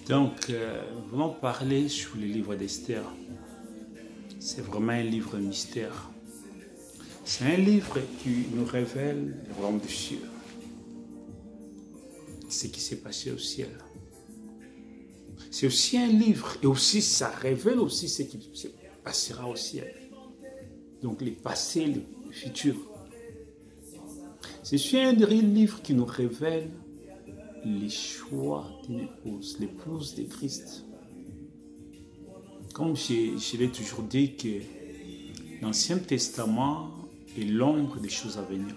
Donc, nous allons parler sur le livre d'Esther. C'est vraiment un livre mystère. C'est un livre qui nous révèle le royaume des cieux. Ce qui s'est passé au ciel. C'est aussi un livre et aussi ça révèle aussi ce qui se passera au ciel. Donc les passés, les futurs. C'est aussi un livre qui nous révèle les choix d'une épouse, l'épouse de Christ. Comme je l'ai toujours dit que l'Ancien Testament est l'ombre des choses à venir.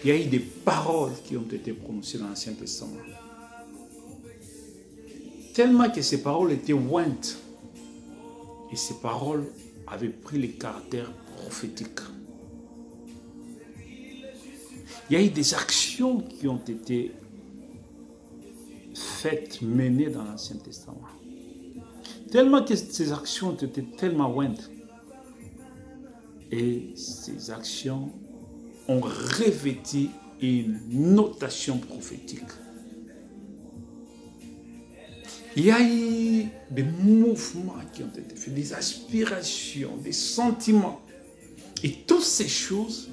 Il y a eu des paroles qui ont été prononcées dans l'Ancien Testament. Tellement que ces paroles étaient ointes. Et ces paroles avaient pris le caractère prophétique. Il y a eu des actions qui ont été faites, menées dans l'Ancien Testament. Tellement que ces actions ont été tellement ointes. Et ces actions ont revêtu une notation prophétique. Il y a eu des mouvements qui ont été faits, des aspirations, des sentiments. Et toutes ces choses,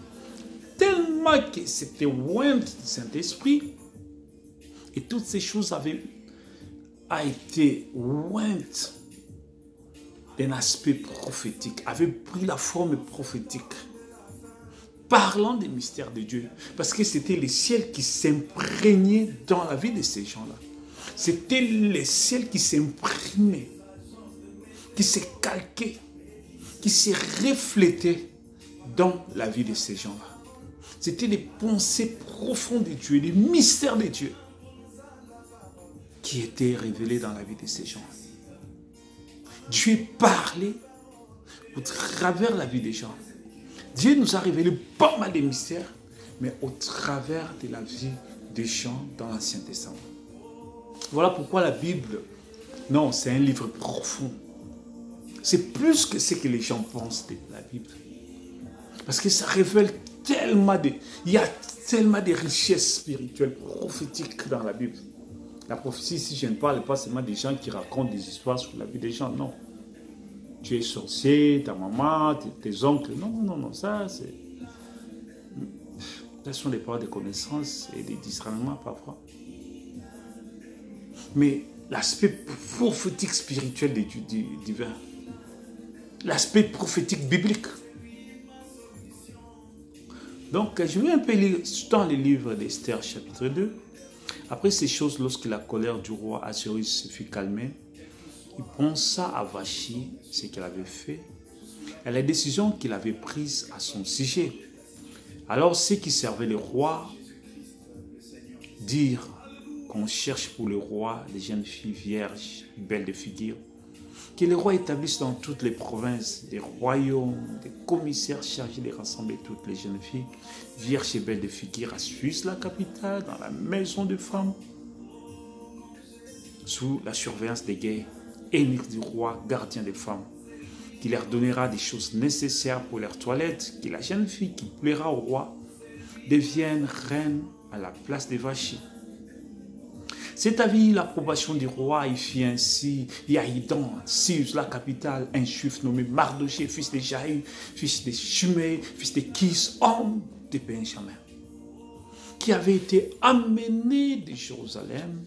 tellement que c'était oint du Saint-Esprit, et toutes ces choses avaient été ointes d'un aspect prophétique, avaient pris la forme prophétique, parlant des mystères de Dieu. Parce que c'était le ciel qui s'imprégnaient dans la vie de ces gens-là. C'était le ciel qui s'imprimait, qui se calquait, qui se reflétait dans la vie de ces gens-là. C'était les pensées profondes de Dieu, les mystères de Dieu qui étaient révélés dans la vie de ces gens. Dieu parlait au travers de la vie des gens. Dieu nous a révélé pas mal de mystères, mais au travers de la vie des gens dans l'Ancien Testament. Voilà pourquoi la Bible, non, c'est un livre profond. C'est plus que ce que les gens pensent de la Bible. Parce que ça révèle tellement de... Il y a tellement de richesses spirituelles, prophétiques dans la Bible. La prophétie, ici, je ne parle pas seulement des gens qui racontent des histoires sur la vie des gens, non. Tu es sorcier, ta maman, tes oncles, non, ça c'est... Ce sont des paroles de connaissances et des discernements parfois. Mais l'aspect prophétique spirituel du divin, l'aspect prophétique biblique. Donc, je vais un peu lire dans le livre d'Esther, chapitre 2. Après ces choses, lorsque la colère du roi Assuérus se fut calmée, il pensa à Vachi ce qu'elle avait fait et la décision qu'il avait prise à son sujet. Alors, ceux qui servaient le roi dirent qu'on cherche pour le roi des jeunes filles vierges, belles de figure, que le roi établisse dans toutes les provinces des royaumes, des commissaires chargés de rassembler toutes les jeunes filles vierges et belles de figure à Suisse, la capitale, dans la maison de femmes, sous la surveillance des guerres, eunuques du roi, gardien des femmes, qui leur donnera des choses nécessaires pour leur toilette, que la jeune fille qui plaira au roi devienne reine à la place de Vachi. C'est à vie l'approbation du roi, il fit ainsi. Il y a eu dans Suse, la capitale, un juif nommé Mardoché, fils de Jaïr, fils de Shimei, fils de Kis, homme de Benjamin, qui avait été amené de Jérusalem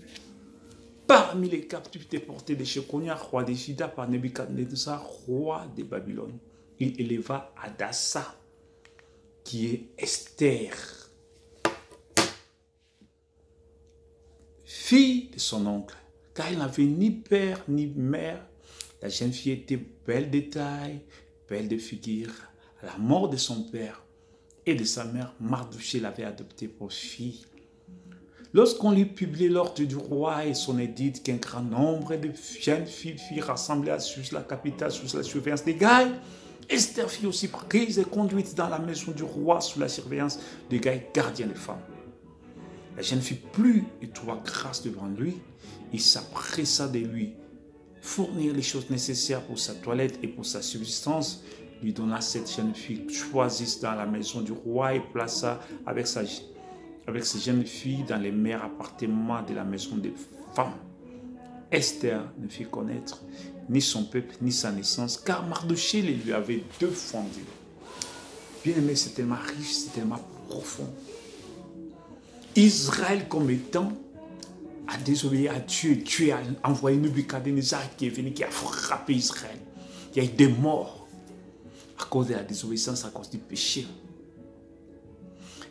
parmi les captifs déportés de Shekonia, roi de Juda, par Nebuchadnezzar, roi de Babylone. Il éleva Hadassa, qui est Esther, fille de son oncle, car il n'avait ni père ni mère. La jeune fille était belle de taille, belle de figure. À la mort de son père et de sa mère, Mardoché l'avait adoptée pour fille. Lorsqu'on lui publiait l'ordre du roi et son édit qu'un grand nombre de jeunes filles furent rassemblées à Suse, la capitale, sous la surveillance des Gaïs, Esther fut aussi prise et conduite dans la maison du roi sous la surveillance des Gaïs, gardiens des femmes. La jeune fille plut et trouva grâce devant lui. Il s'appressa de lui fournir les choses nécessaires pour sa toilette et pour sa subsistance. Lui donna cette jeune fille choisie dans la maison du roi et plaça avec ces jeunes filles dans les meilleurs appartements de la maison des femmes. Esther ne fit connaître ni son peuple, ni sa naissance, car Mardochée les lui avait défendu. Bien aimé, c'est tellement riche, c'est tellement profond. Israël, comme étant, a désobéi à Dieu. Dieu a envoyé Nebuchadnezzar qui est venu, qui a frappé Israël. Il y a eu des morts à cause de la désobéissance, à cause du péché.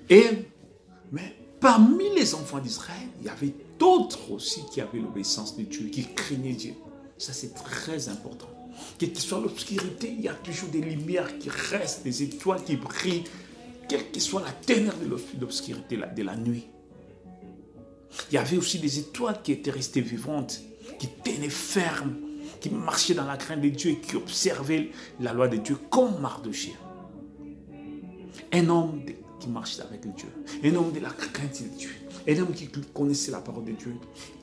Mais parmi les enfants d'Israël, il y avait d'autres aussi qui avaient l'obéissance de Dieu, qui craignaient Dieu. Ça, c'est très important. Quelle que soit l'obscurité, il y a toujours des lumières qui restent, des étoiles qui brillent, quelle que soit la ténèbre de l'obscurité de la nuit. Il y avait aussi des étoiles qui étaient restées vivantes, qui tenaient ferme, qui marchaient dans la crainte de Dieu et qui observaient la loi de Dieu comme Mardochée. Un homme qui marchait avec Dieu, un homme de la crainte de Dieu, un homme qui connaissait la parole de Dieu,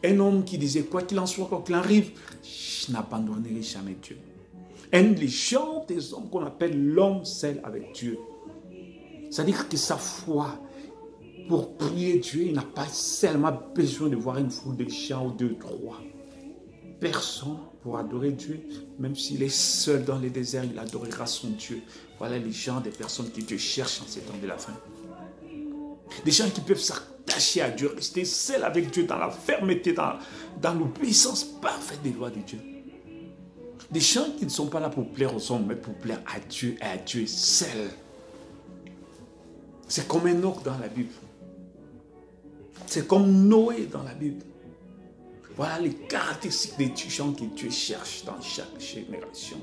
un homme qui disait quoi qu'il en soit, quoi qu'il arrive, je n'abandonnerai jamais Dieu. Un des gens des hommes qu'on appelle l'homme seul avec Dieu. C'est-à-dire que sa foi, pour prier Dieu, il n'a pas seulement besoin de voir une foule de gens ou deux, trois. Personne pour adorer Dieu, même s'il est seul dans le désert, il adorera son Dieu. Voilà les gens, des personnes qui Dieu cherche en ces temps de la fin. Des gens qui peuvent s'attacher à Dieu, rester seuls avec Dieu dans la fermeté, dans l'obéissance parfaite des lois de Dieu. Des gens qui ne sont pas là pour plaire aux hommes, mais pour plaire à Dieu et à Dieu seul. C'est comme Enoch dans la Bible. C'est comme Noé dans la Bible. Voilà les caractéristiques des gens que Dieu cherche dans chaque génération.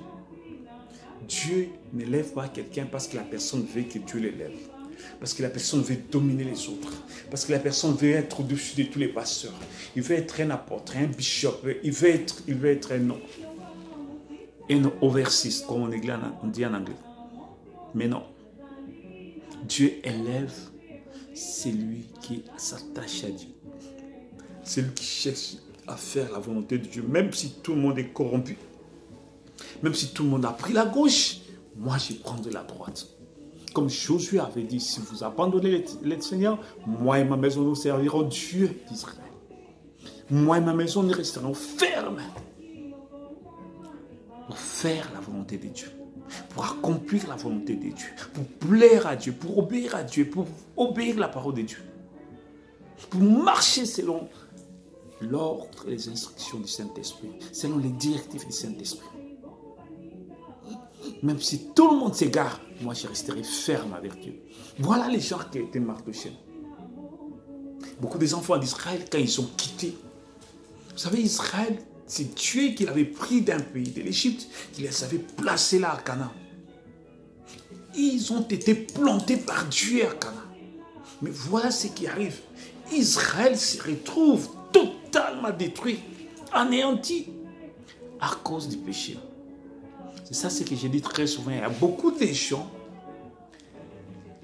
Dieu ne lève pas quelqu'un parce que la personne veut que Dieu l'élève. Parce que la personne veut dominer les autres. Parce que la personne veut être au-dessus de tous les pasteurs. Il veut être un apôtre, un bishop. Il veut être un homme. Un overseas, comme on dit en anglais. Mais non. Dieu élève celui qui s'attache à Dieu. Celui qui cherche à faire la volonté de Dieu. Même si tout le monde est corrompu. Même si tout le monde a pris la gauche. Moi, je prends de la droite. Comme Josué avait dit, si vous abandonnez le Seigneur, moi et ma maison nous servirons Dieu d'Israël. Moi et ma maison nous resterons fermes pour faire la volonté de Dieu, pour accomplir la volonté de Dieu, pour plaire à Dieu, pour obéir à Dieu, pour obéir à la parole de Dieu, pour marcher selon l'ordre et les instructions du Saint-Esprit, selon les directives du Saint-Esprit. Même si tout le monde s'égare, moi je resterai ferme avec Dieu. Voilà les gens qui étaient Mardochée. Beaucoup des enfants d'Israël, quand ils sont quittés, vous savez, Israël, c'est Dieu qui l'avait pris d'un pays de l'Égypte, qui les avait placés là à Canaan. Ils ont été plantés par Dieu à Canaan. Mais voilà ce qui arrive. Israël se retrouve totalement détruit, anéanti, à cause du péché. C'est ça ce que je dis très souvent. Il y a beaucoup de gens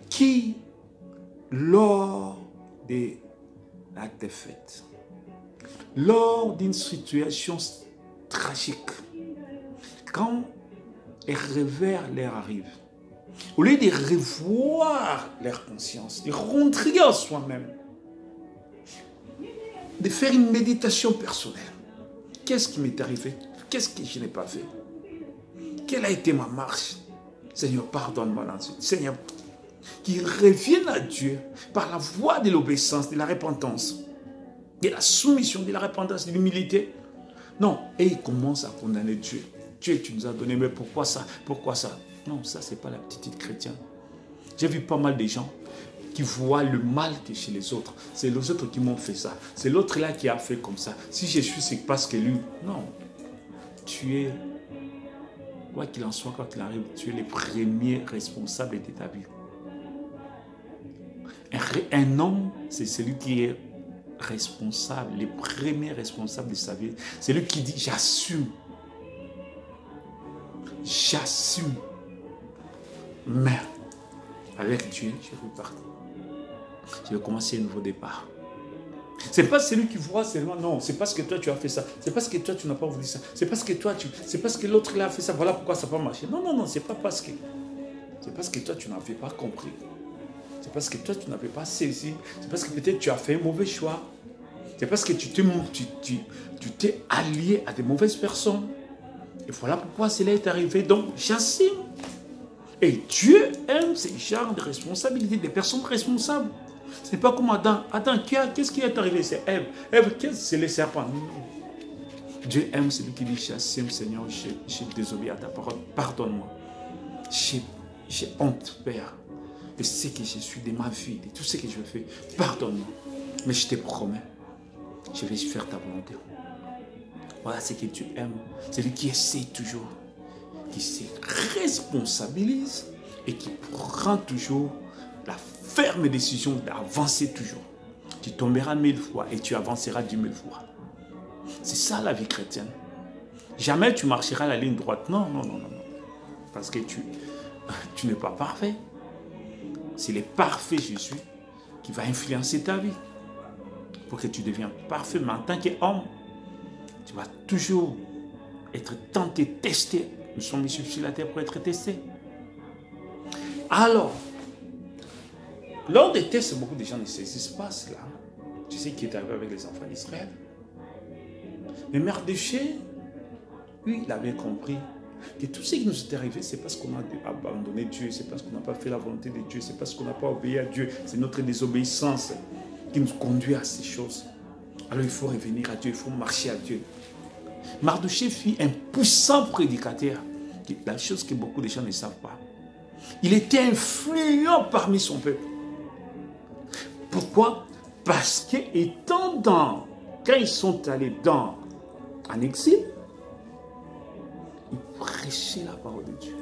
qui, lors de la défaite, lors d'une situation tragique, quand un revers leur arrive, au lieu de revoir leur conscience, de rentrer en soi-même, de faire une méditation personnelle. Qu'est-ce qui m'est arrivé? Qu'est-ce que je n'ai pas fait? Quelle a été ma marche? Seigneur, pardonne-moi là-dessus. Seigneur, qu'ils reviennent à Dieu par la voie de l'obéissance, de la repentance, de la soumission, de la repentance, de l'humilité. Non, et ils commencent à condamner Dieu. Dieu, tu nous as donné, mais pourquoi ça? Pourquoi ça? Non, ça, ce n'est pas l'attitude chrétienne. J'ai vu pas mal de gens qui voient le mal que chez les autres. C'est les autres qui m'ont fait ça. C'est l'autre là qui a fait comme ça. Si je suis, c'est parce que lui... Non. Tu es... Quoi qu'il en soit, quoi qu'il arrive, tu es le premier responsable de ta vie. Un homme, c'est celui qui est responsable, le premier responsable de sa vie. C'est lui qui dit, j'assume. J'assume. Mais, avec Dieu, je vais partir. Je vais commencer un nouveau départ. Ce n'est pas celui qui voit seulement, non, c'est parce que toi tu as fait ça, c'est parce que toi tu n'as pas voulu ça, c'est parce que toi c'est parce que l'autre là a fait ça, voilà pourquoi ça n'a pas marché. Non, non, non, c'est pas parce que, c'est parce que toi tu n'avais pas compris, c'est parce que toi tu n'avais pas saisi, c'est parce que peut-être tu as fait un mauvais choix. C'est parce que tu t'es allié à des mauvaises personnes. Et voilà pourquoi cela est arrivé. Donc, j'assume. Et Dieu aime ces genres de responsabilités, des personnes responsables. Ce n'est pas comme Adam. Adam, qu'est-ce qui est arrivé? C'est Ève. Ève, c'est les serpents. Non. Dieu aime celui qui dit, j'assume, Seigneur, j'ai désobéi à ta parole. Pardonne-moi. J'ai honte, Père, de ce que je suis, de ma vie, de tout ce que je fais. Pardonne-moi. Mais je te promets, je vais faire ta volonté. Voilà ce que Dieu aime. C'est lui qui essaie toujours, qui se responsabilise et qui prend toujours la ferme décision d'avancer toujours. Tu tomberas 1000 fois et tu avanceras 10 000 fois. C'est ça la vie chrétienne. Jamais tu marcheras la ligne droite. Non, non, non, non. Parce que tu n'es pas parfait. C'est le parfait Jésus qui va influencer ta vie. Pour que tu deviennes parfait. Mais en tant qu'homme, tu vas toujours être tenté, testé. Nous sommes ici sur la terre pour être testés. Alors, lors des tests, beaucoup de gens ne saisissent pas cela. Tu sais qui est arrivé avec les enfants d'Israël. Mais Mardochée, lui, il avait compris que tout ce qui nous est arrivé, c'est parce qu'on a abandonné Dieu, c'est parce qu'on n'a pas fait la volonté de Dieu, c'est parce qu'on n'a pas obéi à Dieu. C'est notre désobéissance qui nous conduit à ces choses. Alors il faut revenir à Dieu, il faut marcher à Dieu. Mardochée fut un puissant prédicateur. La chose que beaucoup de gens ne savent pas. Il était influent parmi son peuple. Pourquoi? Parce que quand ils sont allés en exil, ils prêchaient la parole de Dieu.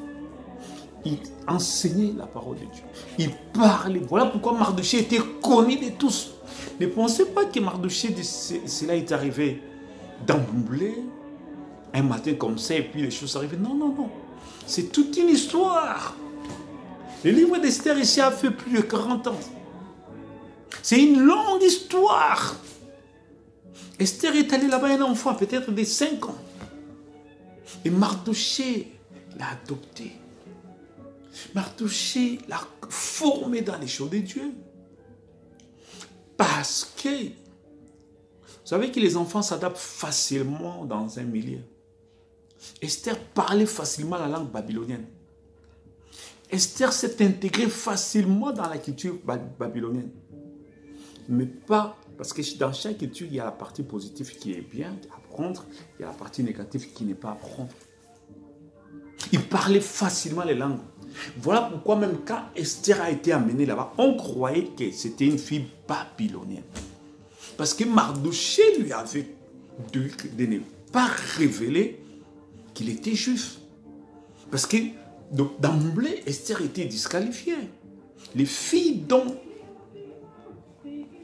Ils enseignaient la parole de Dieu. Ils parlaient. Voilà pourquoi Mardochée était connu de tous. Ne pensez pas que Mardochée, cela est arrivé d'emblée, un matin comme ça, et puis les choses arrivent. Non, non, non. C'est toute une histoire. Le livre d'Esther ici a fait plus de 40 ans. C'est une longue histoire. Esther est allée là-bas un enfant, peut-être de 5 ans. Et Mardochée l'a adopté. Mardochée l'a formé dans les choses de Dieu. Parce que, vous savez que les enfants s'adaptent facilement dans un milieu. Esther parlait facilement la langue babylonienne. Esther s'est intégrée facilement dans la culture babylonienne. Mais pas, parce que dans chaque culture, il y a la partie positive qui est bien à apprendre, il y a la partie négative qui n'est pas à apprendre. Il parlait facilement les langues. Voilà pourquoi même quand Esther a été amenée là-bas, on croyait que c'était une fille babylonienne. Parce que Mardochée lui avait dit de ne pas révéler qu'il était juif. Parce que d'emblée, Esther était disqualifiée. Les filles dont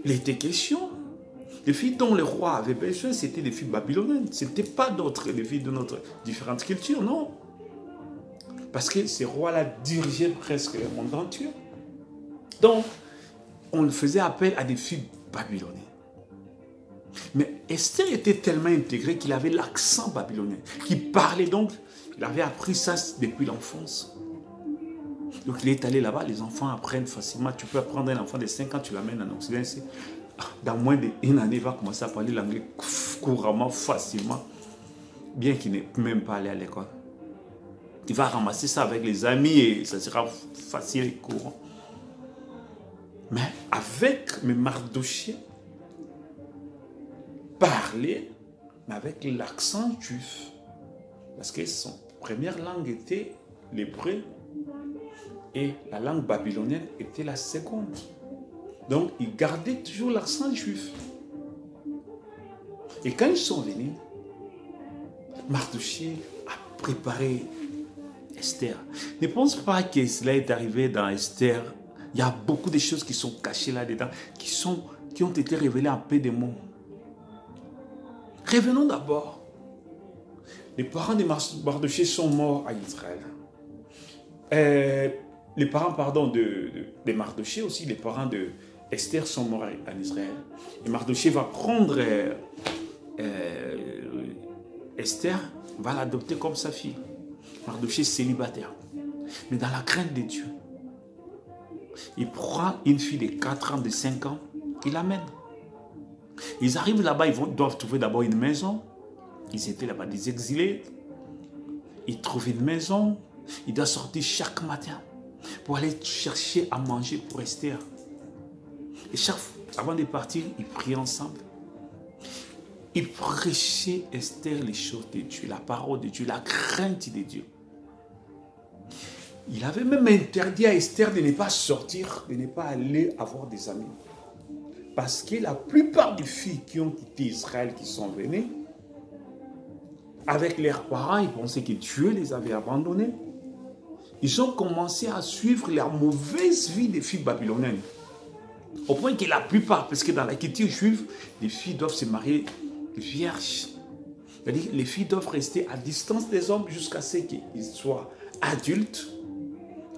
il était question, les filles dont le roi avait besoin, c'était des filles babyloniennes. Ce n'étaient pas d'autres, des filles de notre différentes cultures, non. Parce que ces rois-là dirigeaient presque le monde entier. Donc, on faisait appel à des filles babyloniennes. Mais Esther était tellement intégrée qu'il avait l'accent babylonien, qu'il parlait donc, il avait appris ça depuis l'enfance. Donc il est allé là-bas, les enfants apprennent facilement. Tu peux apprendre un enfant de 5 ans, tu l'amènes en Occident, dans moins d'une année, il va commencer à parler l'anglais couramment, facilement, bien qu'il n'ait même pas allé à l'école. Il va ramasser ça avec les amis et ça sera facile et courant. Mais avec Mardochée, parler, mais avec l'accent juif. Parce que son première langue était l'hébreu et la langue babylonienne était la seconde. Donc, il gardait toujours l'accent juif. Et quand ils sont venus, Mardochée a préparé Esther. Ne pense pas que cela est arrivé dans Esther. Il y a beaucoup de choses qui sont cachées là-dedans, qui ont été révélées en peu de mots. Revenons d'abord. Les parents de Mardochée sont morts à Israël. Les parents, pardon, de Mardochée aussi, les parents de Esther sont morts en Israël. Et Mardochée va prendre Esther, va l'adopter comme sa fille. Mardochée célibataire. Mais dans la crainte de Dieu, il prend une fille de 4 ans, de 5 ans, il l'amène. Ils arrivent là-bas, doivent trouver d'abord une maison. Ils étaient là-bas des exilés. Ils trouvent une maison. Ils doivent sortir chaque matin pour aller chercher à manger pour Esther. Et chaque fois, avant de partir, ils priaient ensemble. Ils prêchaient Esther les choses de Dieu, la parole de Dieu, la crainte de Dieu. Il avait même interdit à Esther de ne pas sortir, de ne pas aller avoir des amis. Parce que la plupart des filles qui ont quitté Israël, qui sont venues, avec leurs parents, ils pensaient que Dieu les avait abandonnés. Ils ont commencé à suivre la mauvaise vie des filles babyloniennes. Au point que la plupart, parce que dans la culture juive, les filles doivent se marier vierges. C'est-à-dire les filles doivent rester à distance des hommes jusqu'à ce qu'ils soient adultes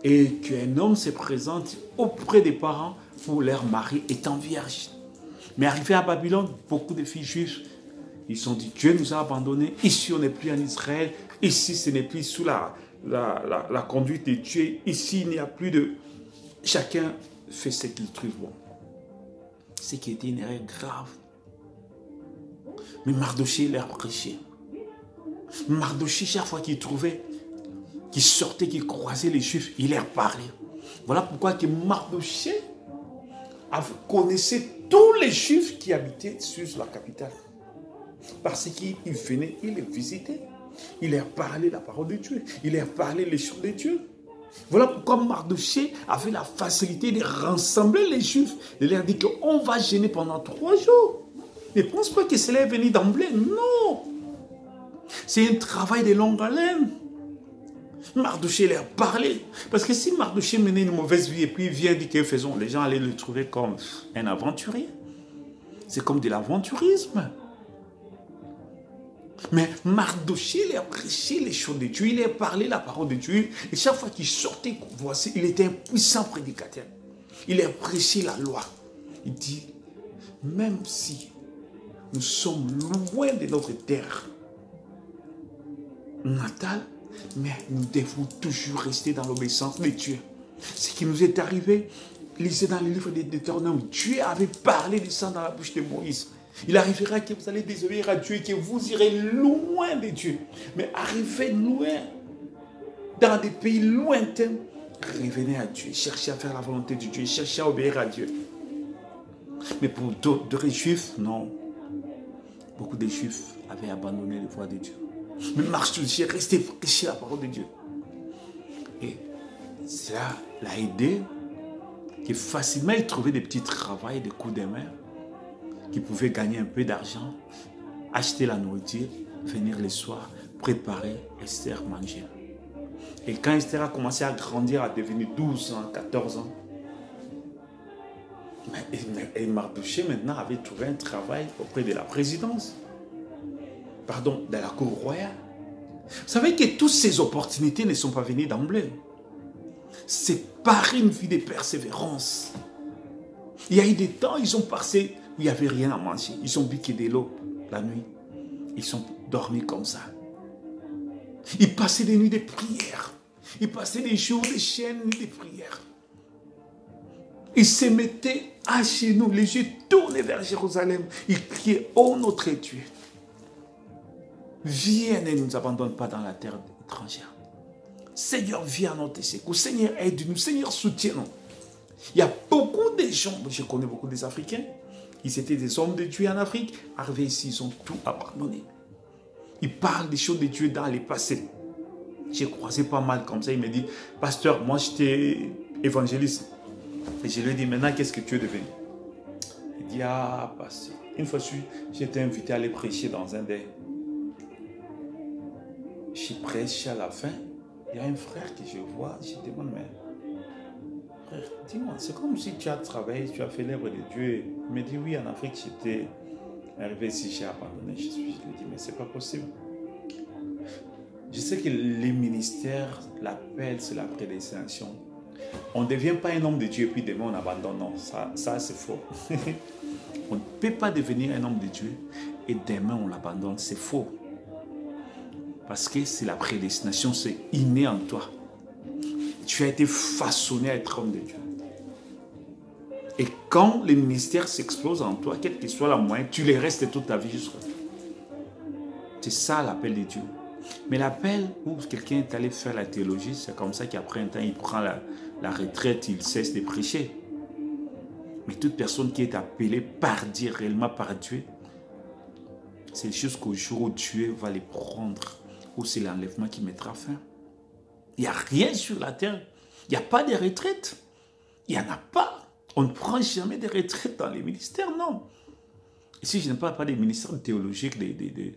et qu'un homme se présente auprès des parents pour leur mari étant vierge. Mais arrivé à Babylone, beaucoup de filles juives, ils se sont dit, Dieu nous a abandonnés, ici on n'est plus en Israël, ici ce n'est plus sous la conduite de Dieu, ici il n'y a plus de... Chacun fait ce qu'il trouve bon. Ce qui était une erreur grave. Mais Mardochée leur prêchait. Mardochée, chaque fois qu'il trouvait, qu'il sortait, qu'il croisait les Juifs, il leur parlait. Voilà pourquoi que Mardochée connaissait tous les Juifs qui habitaient sur la capitale. Parce qu'il venait, il les visitait. Il leur parlait la parole de Dieu. Il leur parlait les choses de Dieu. Voilà pourquoi Mardochée avait la facilité de rassembler les Juifs. De leur dire qu'on va gêner pendant 3 jours. Ne pense pas que cela est venu d'emblée. Non. C'est un travail de longue haleine. Mardochée leur parlait. Parce que si Mardochée menait une mauvaise vie et puis il vient dire que faisons, les gens allaient le trouver comme un aventurier. C'est comme de l'aventurisme. Mais Mardochée leur prêchait les choses de Dieu, il leur parlait la parole de Dieu. Et chaque fois qu'il sortait, voici, il était un puissant prédicateur. Il leur prêchait la loi. Il dit, même si nous sommes loin de notre terre natale, mais nous devons toujours rester dans l'obéissance de Dieu. Ce qui nous est arrivé, lisez dans le livre de Deutéronome, Dieu avait parlé de ça dans la bouche de Moïse. Il arrivera que vous allez désobéir à Dieu et que vous irez loin de Dieu. Mais arrivez loin, dans des pays lointains, revenez à Dieu, cherchez à faire la volonté de Dieu, cherchez à obéir à Dieu. Mais pour d'autres Juifs, non. Beaucoup de Juifs avaient abandonné les voies de Dieu. Mais Mardochée restait prêcher la parole de Dieu. Et cela l'a aidé, que facilement il trouvait des petits travails, des coups de main, qui pouvaient gagner un peu d'argent, acheter la nourriture, venir le soir, préparer, Esther manger. Et quand Esther a commencé à grandir, à devenir 12 ans, 14 ans, et Mardochée maintenant avait trouvé un travail auprès de la présidence. Pardon, de la cour royale. Vous savez que toutes ces opportunités ne sont pas venues d'emblée. C'est par une vie de persévérance. Il y a eu des temps, ils ont passé où il n'y avait rien à manger. Ils ont bu que de l'eau la nuit. Ils ont dormi comme ça. Ils passaient des nuits de prière. Ils passaient des jours de chaînes de prière. Ils se mettaient à genoux, les yeux tournés vers Jérusalem. Ils criaient, oh notre Dieu, viens, ne nous abandonne pas dans la terre étrangère. Seigneur, viens à notre secours. Seigneur, aide-nous. Seigneur, soutiens-nous. Il y a beaucoup de gens, je connais beaucoup des Africains, ils étaient des hommes de Dieu en Afrique, arrivés ici, ils ont tout abandonné. Ils parlent des choses de Dieu dans le passé. J'ai croisé pas mal comme ça, il me dit, pasteur, moi j'étais évangéliste. Et je lui ai dit, maintenant qu'est-ce que tu es devenu? Il dit, ah, pasteur, une fois j'ai été invité à aller prêcher dans un des... Je prêche à la fin, il y a un frère que je vois, je demande, mais frère, dis-moi, c'est comme si tu as travaillé, tu as fait l'œuvre de Dieu. Il me dit, oui, en Afrique, j'étais arrivé ici, j'ai abandonné. Je lui dis, mais c'est pas possible. Je sais que les ministères, l'appel, c'est la prédestination. On ne devient pas un homme de Dieu et puis demain on abandonne. Non, ça c'est faux. On ne peut pas devenir un homme de Dieu et demain on l'abandonne. C'est faux. Parce que c'est la prédestination, c'est inné en toi. Tu as été façonné à être homme de Dieu. Et quand le ministère s'explose en toi, quel que soit la moyen, tu les restes toute ta vie jusqu'à toi. C'est ça l'appel de Dieu. Mais l'appel où quelqu'un est allé faire la théologie, c'est comme ça qu'après un temps, il prend la retraite, il cesse de prêcher. Mais toute personne qui est appelée par Dieu, réellement par Dieu, c'est juste qu'au jour où Dieu va les prendre, où c'est l'enlèvement qui mettra fin. Il n'y a rien sur la terre. Il n'y a pas de retraite. Il n'y en a pas. On ne prend jamais de retraite dans les ministères, non. Et si je ne parle pas des ministères théologiques, des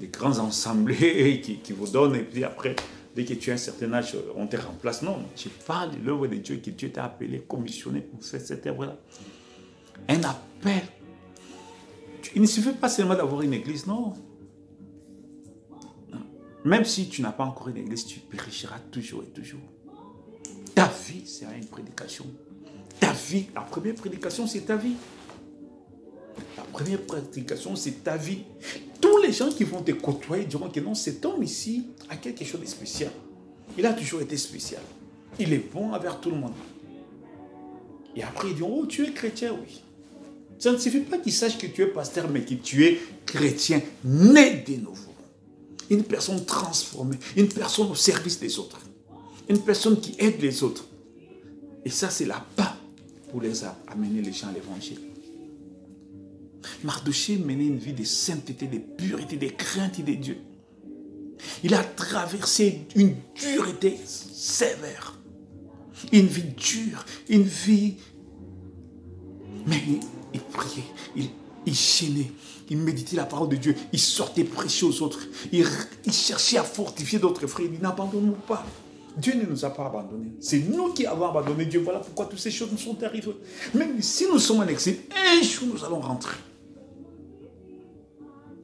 grands assemblées qui vous donnent, et puis après, dès que tu as un certain âge, on te remplace. Non, je parle de l'œuvre de Dieu, que Dieu t'a appelé, commissionné pour faire cette œuvre-là. Un appel. Il ne suffit pas seulement d'avoir une église, non. Même si tu n'as pas encore une église, tu prêcheras toujours et toujours. Ta vie sera une prédication. Ta vie, la première prédication, c'est ta vie. La première prédication, c'est ta vie. Tous les gens qui vont te côtoyer diront que non, cet homme ici a quelque chose de spécial. Il a toujours été spécial. Il est bon envers tout le monde. Et après, ils diront, oh, tu es chrétien, oui. Ça ne suffit pas qu'ils sachent que tu es pasteur, mais que tu es chrétien, né de nouveau. Une personne transformée, une personne au service des autres. Une personne qui aide les autres. Et ça, c'est la base pour les amener les gens à l'évangile. Mardochée menait une vie de sainteté, de pureté, de crainte de Dieu. Il a traversé une dureté sévère. Une vie dure, une vie... Mais il priait, il gênait, il méditait la parole de Dieu, il sortait prêcher aux autres, il cherchait à fortifier d'autres frères, il dit n'abandonnons pas. Dieu ne nous a pas abandonnés. C'est nous qui avons abandonné Dieu. Voilà pourquoi toutes ces choses nous sont arrivées. Même si nous sommes en exil, un jour nous allons rentrer.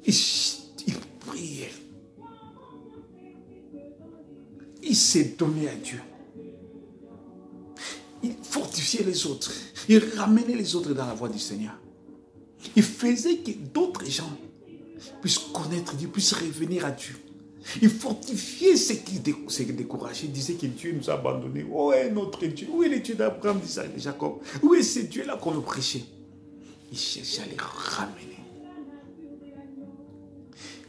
Il priait. Il s'est donné à Dieu. Il fortifiait les autres. Il ramenait les autres dans la voie du Seigneur. Il faisait que d'autres gens puissent connaître Dieu, puissent revenir à Dieu. Il fortifiait ceux qui s'est découragé. Il disait que Dieu nous a abandonnés. Où est notre Dieu? Où est le Dieu d'Abraham, d'Isaac et de Jacob? Où est ce Dieu-là qu'on nous prêchait? Il cherchait à les ramener.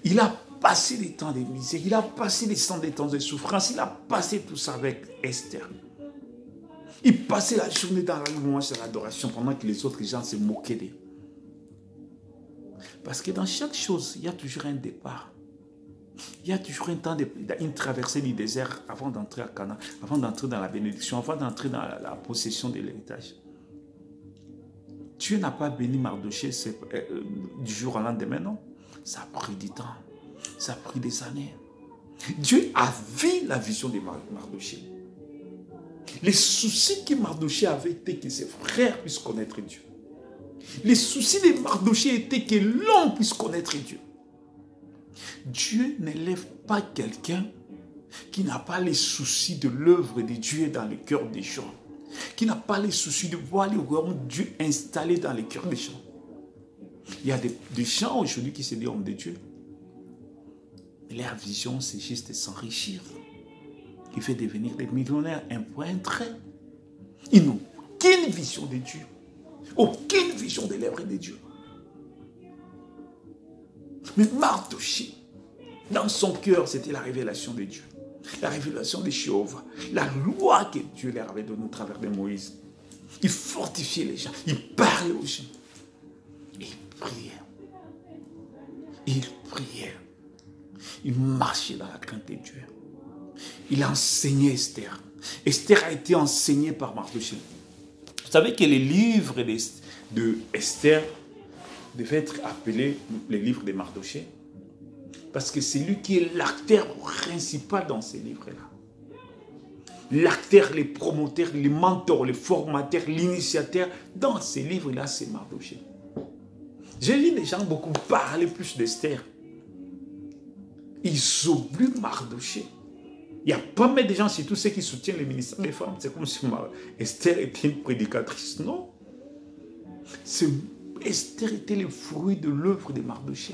Il a passé des temps de misère. Il a passé des temps de souffrance. Il a passé tout ça avec Esther. Il passait la journée dans la louange et l'adoration pendant que les autres gens se moquaient d'eux. Parce que dans chaque chose, il y a toujours un départ. Il y a toujours un temps, une traversée du désert avant d'entrer à Canaan, avant d'entrer dans la bénédiction, avant d'entrer dans la possession de l'héritage. Dieu n'a pas béni Mardochée du jour au lendemain, non. Ça a pris du temps, ça a pris des années. Dieu a vu la vision de Mardochée. Les soucis que Mardochée avait étaient que ses frères puissent connaître Dieu. Les soucis de Mardochée étaient que l'homme puisse connaître Dieu. Dieu n'élève pas quelqu'un qui n'a pas les soucis de l'œuvre de Dieu dans le cœur des gens, qui n'a pas les soucis de voir le royaume de Dieu installé dans le cœur des gens. Il y a des gens aujourd'hui qui se disent hommes de Dieu. Mais leur vision, c'est juste de s'enrichir. Il fait devenir des millionnaires, un point, un trait. Ils n'ont aucune vision de Dieu. Aucune vision de l'œuvre de Dieu. Mais Mardochée, dans son cœur, c'était la révélation de Dieu. La révélation de Jéhovah. La loi que Dieu leur avait donnée au travers de Moïse. Il fortifiait les gens. Il parlait aux gens. Et il priait. Il priait. Il marchait dans la crainte de Dieu. Il a enseigné Esther. Esther a été enseignée par Mardochée. Vous savez que les livres de Esther devaient être appelés les livres de Mardochée. Parce que c'est lui qui est l'acteur principal dans ces livres-là. L'acteur, les promoteurs, les mentors, les formateurs, l'initiateur dans ces livres-là, c'est Mardochée. J'ai vu des gens beaucoup parler plus d'Esther. Ils oublient Mardochée. Il y a pas mal de gens, surtout ceux qui soutiennent le ministère des femmes. C'est comme si Esther était une prédicatrice. Non. Esther était le fruit de l'œuvre de Mardochée.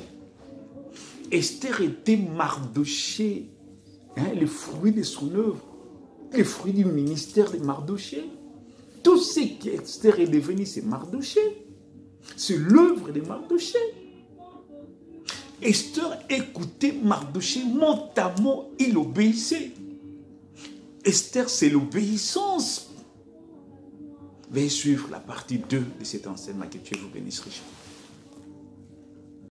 Esther était Mardochée, le fruit de son œuvre, le fruit du ministère de Mardochée. Tout ce qui Esther est devenu, c'est Mardoché. C'est l'œuvre de Mardoché. Esther écoutait Mardoché, mot à mot, il obéissait. Esther, c'est l'obéissance. Veuillez suivre la partie 2 de cet enseignement, que Dieu vous bénisse richement.